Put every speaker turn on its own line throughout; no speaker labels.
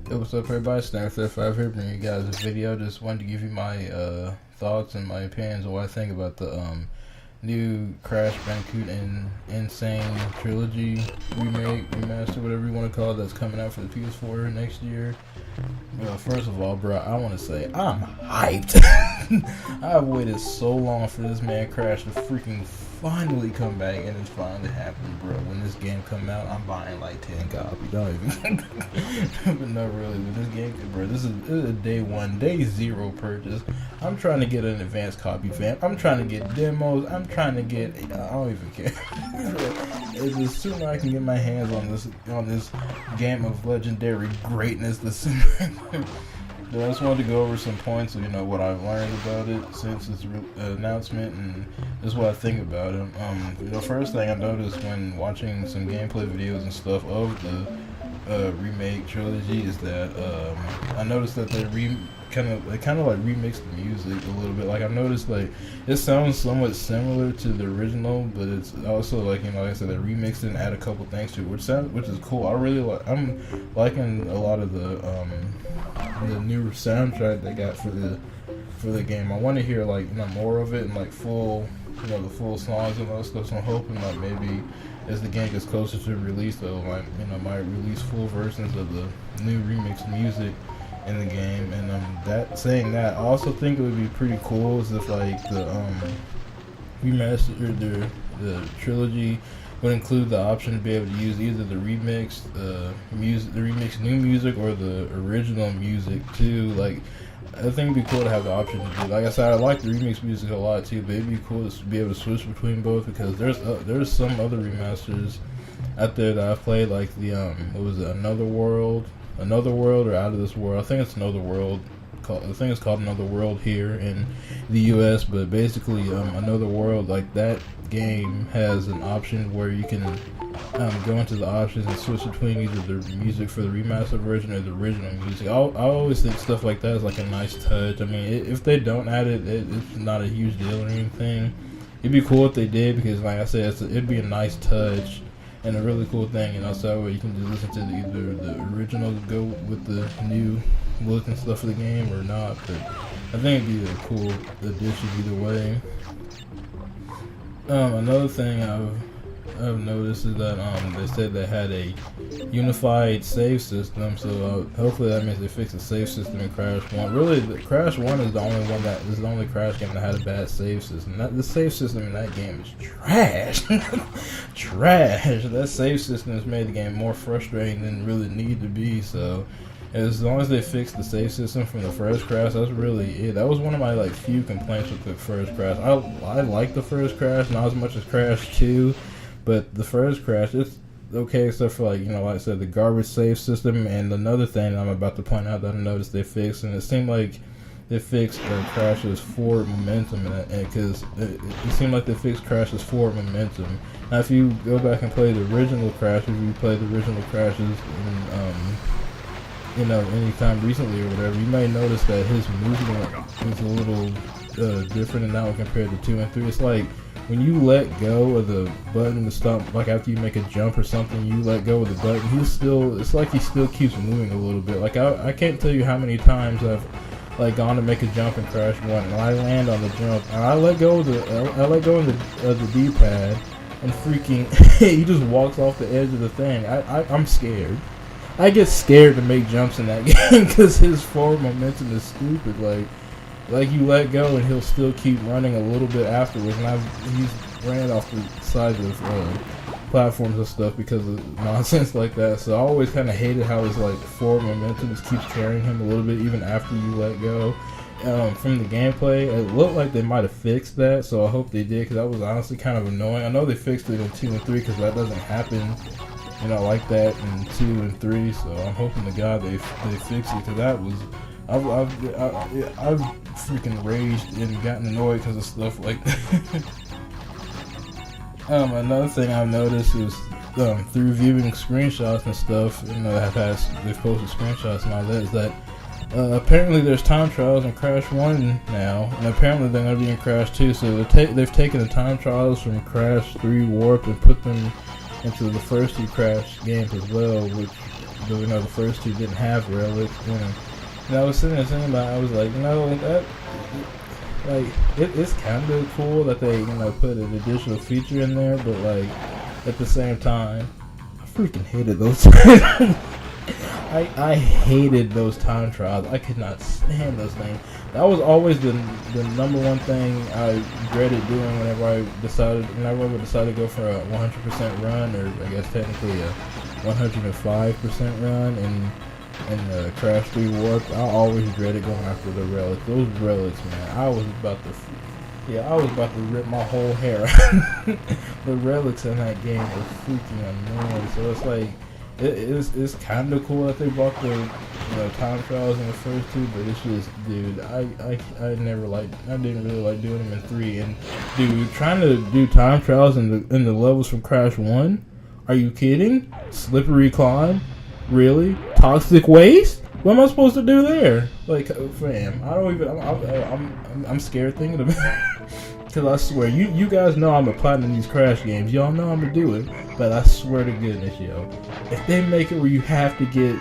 Hey, what's up, everybody? Stan35 here, bringing you guys a video. Just wanted to give you my thoughts and my opinions on what I think about the new Crash Bandicoot and Insane Trilogy remake, remaster, whatever you want to call it, that's coming out for the PS4 next year. First of all, bro, I want to say I'm hyped. I've waited so long for this man Crash to freaking finally come back, and it's finally happened, bro. When this game come out, I'm buying like 10 copies. Don't even. But no, really, with this game, bro, this is a day one, day zero purchase. I'm trying to get an advanced copy, fam. I'm trying to get demos. I'm trying to get. I don't even care. The sooner I can get my hands on this game of legendary greatness, the sooner. I just wanted to go over some points of what I've learned about it since its announcement, and this is what I think about it. The first thing I noticed when watching some gameplay videos and stuff of the remake trilogy is that I noticed that they kind of like remixed the music a little bit. Like I noticed like it sounds somewhat similar to the original, but it's also like like I said, they remixed it and add a couple things to it, which is cool. I'm liking a lot of the new soundtrack they got for the game. I want to hear more of it and like full the full songs and all that stuff. So I'm hoping like maybe as the game gets closer to release, they'll might release full versions of the new remixed music in the game. And saying that, I also think it would be pretty cool is if like the remastered the trilogy would include the option to be able to use either the remixed new music or the original music too. Like I think it'd be cool to have the option to do. Like I said, I like the remix music a lot too, but it'd be cool to be able to switch between both, because there's some other remasters out there that I've played, like the what was it, Another World or Out of This World. I think it's Another World. I think it's called Another World here in the U.S., but basically Another World, like that game has an option where you can go into the options and switch between either the music for the remastered version or the original music. I always think stuff like that is like a nice touch. I mean, if they don't add it, it's not a huge deal or anything. It'd be cool if they did, because like I said, it'd be a nice touch and a really cool thing, so that way you can just listen to either the original to go with the new look and stuff of the game or not. But I think it'd be a cool addition either way. Another thing I've noticed is that they said they had a unified save system, so hopefully that means they fix the save system in Crash 1. Really, Crash 1 is the only Crash game that had a bad save system. The save system in that game is trash. Trash. That save system has made the game more frustrating than it really need to be, so as long as they fix the save system from the first Crash, that's really it. That was one of my few complaints with the first Crash. I like the first Crash, not as much as Crash 2, but the first Crash, it's okay except for like I said, the garbage save system. And another thing that I'm about to point out that I noticed they fixed, and it seemed like they fixed Crash's forward momentum, because it seemed like they fixed Crash's forward momentum. Now, if you go back and play the original Crash, if you play the original Crashes, anytime recently or whatever, you may notice that his movement is a little different in that one compared to 2 and 3. It's like when you let go of the button to stop, like after you make a jump or something, you let go of the button, it's like he still keeps moving a little bit. Like I can't tell you how many times I've gone to make a jump in Crash 1, and I land on the jump, and I let go of the D-pad, and freaking he just walks off the edge of the thing. I'm scared. I get scared to make jumps in that game because his forward momentum is stupid. Like you let go and he'll still keep running a little bit afterwards. And he's ran off the sides of platforms and stuff because of nonsense like that. So I always kind of hated how his forward momentum just keeps carrying him a little bit even after you let go. From the gameplay, it looked like they might have fixed that, so I hope they did, because that was honestly kind of annoying. I know they fixed it in 2 and 3 because that doesn't happen like that in 2 and 3, so I'm hoping to God they fix it, because that was I've freaking raged and gotten annoyed because of stuff like that. Another thing I've noticed is through viewing screenshots and stuff, they've posted screenshots and all that, is that apparently there's time trials in Crash 1 now, and apparently they're going to be in Crash 2, so they've taken the time trials from Crash 3 Warped and put them into the first 2 Crash games as well, which the first two didn't have relics, And I was sitting there thinking about it, I was like, it's kind of cool that they, put an additional feature in there, but, like, at the same time, I freaking hated those. I hated those time trials. I could not stand those things. That was always the number one thing I dreaded doing whenever I would decide to go for a 100% run, or I guess technically a 105% run, and Crash 3 Warped. I always dreaded going after the relics. Those relics, man, I was about to rip my whole hair out. The relics in that game were freaking annoying. So it's like, it's kind of cool that they brought the time trials in the first two, but it's just, dude, I didn't really like doing them in 3. And dude, trying to do time trials in the levels from Crash 1, are you kidding? Slippery climb, really? Toxic waste? What am I supposed to do there? Like, fam, I'm scared thinking about it. Because I swear, you guys know I'm a platinum in these Crash games. Y'all know I'm gonna do it. But I swear to goodness, yo, if they make it where you have to get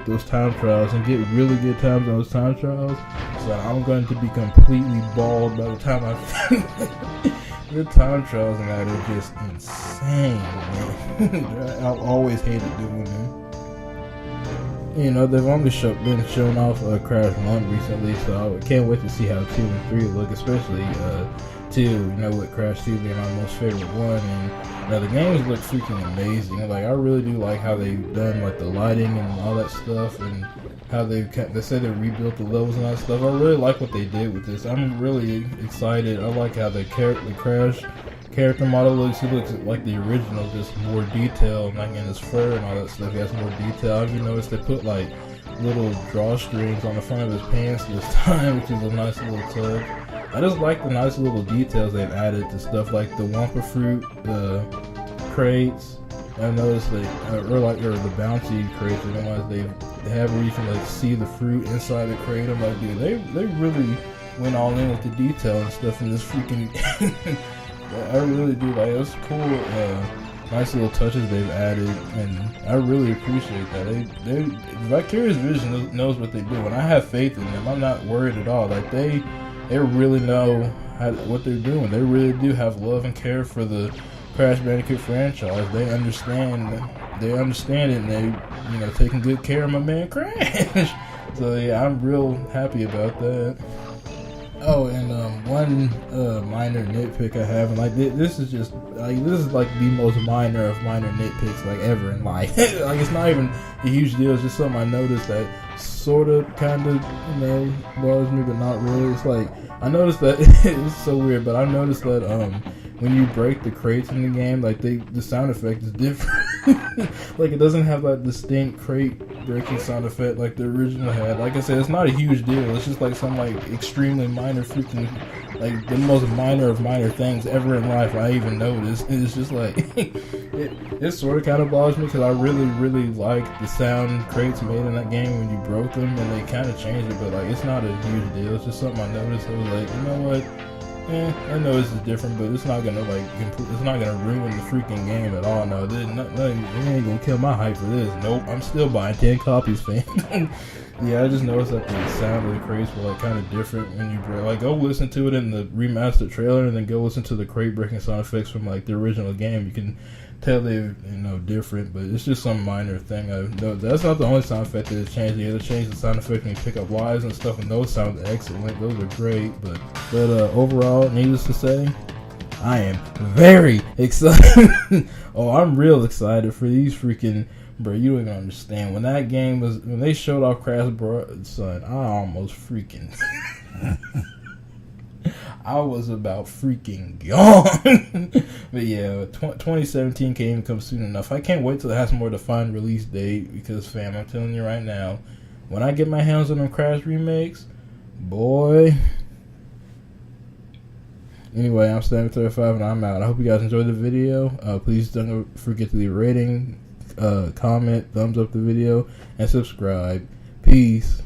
those time trials and get really good times on those time trials, so I'm going to be completely bald by the time the time trials and that are just insane, man. I've always hated doing them. They've only been shown off Crash 1 recently, so I can't wait to see how 2 and 3 look, especially 2, with Crash 2 being my most favorite one. And the games look freaking amazing. Like, I really do like how they've done, like, the lighting and all that stuff, and how they say they rebuilt the levels and that stuff. I really like what they did with this. I'm really excited. I like how the Crash character model looks. He looks like the original, just more detailed, like in his fur and all that stuff. He has more detail. I've noticed they put like little drawstrings on the front of his pants this time, which is a nice little touch. I just like the nice little details they've added to stuff like the Wumpa Fruit, the crates. I noticed or the bouncy crates, the ones they have where you can like see the fruit inside the crate. I'm like, dude, they really went all in with the detail and stuff in this freaking. I really do like it. It's cool, nice little touches they've added, and I really appreciate that. They Vicarious Vision knows what they do, and I have faith in them. I'm not worried at all. Like they really know what they're doing. They really do have love and care for the Crash Bandicoot franchise. They understand it, and they taking good care of my man Crash. So yeah, I'm real happy about that. Oh, and one minor nitpick I have, and like this is like the most minor of minor nitpicks like ever in life. Like it's not even a huge deal. It's just something I noticed that sort of, kind of, bothers me, but not really. It's like I noticed that it's so weird, but I noticed that when you break the crates in the game, like the sound effect is different. Like it doesn't have that distinct crate breaking sound effect like the original had. Like I said, it's not a huge deal. It's just like some like extremely minor freaking, like the most minor of minor things ever in life I even noticed. And it's just like it sort of kind of bothers me because I really, really like the sound crates made in that game when you broke them, and they kind of changed it, but like it's not a huge deal. It's just something I noticed. I was like, you know what? I know this is different, but it's not gonna it's not gonna ruin the freaking game at all. No, it ain't gonna kill my hype for this. Nope, I'm still buying 10 copies, fam. Yeah, I just noticed that the sound of the crates were like kind of different when you break. Like, go listen to it in the remastered trailer, and then go listen to the crate breaking sound effects from like the original game. You can tell they're different, but it's just some minor thing. That's not the only sound effect that has changed. They changed the sound effect when you pick up lives and stuff, and those sound excellent. Those are great, but overall, needless to say, I am very excited. Oh, I'm real excited for these freaking. Bro, you don't even understand. When they showed off Crash, son, I almost freaking. I was about freaking gone. But yeah, 2017 can't even come soon enough. I can't wait till it has more defined release date, because fam, I'm telling you right now, when I get my hands on them Crash remakes, boy. Anyway, I'm Sane35 and I'm out. I hope you guys enjoyed the video. Please don't forget to leave a rating, comment, thumbs up the video, and subscribe. Peace.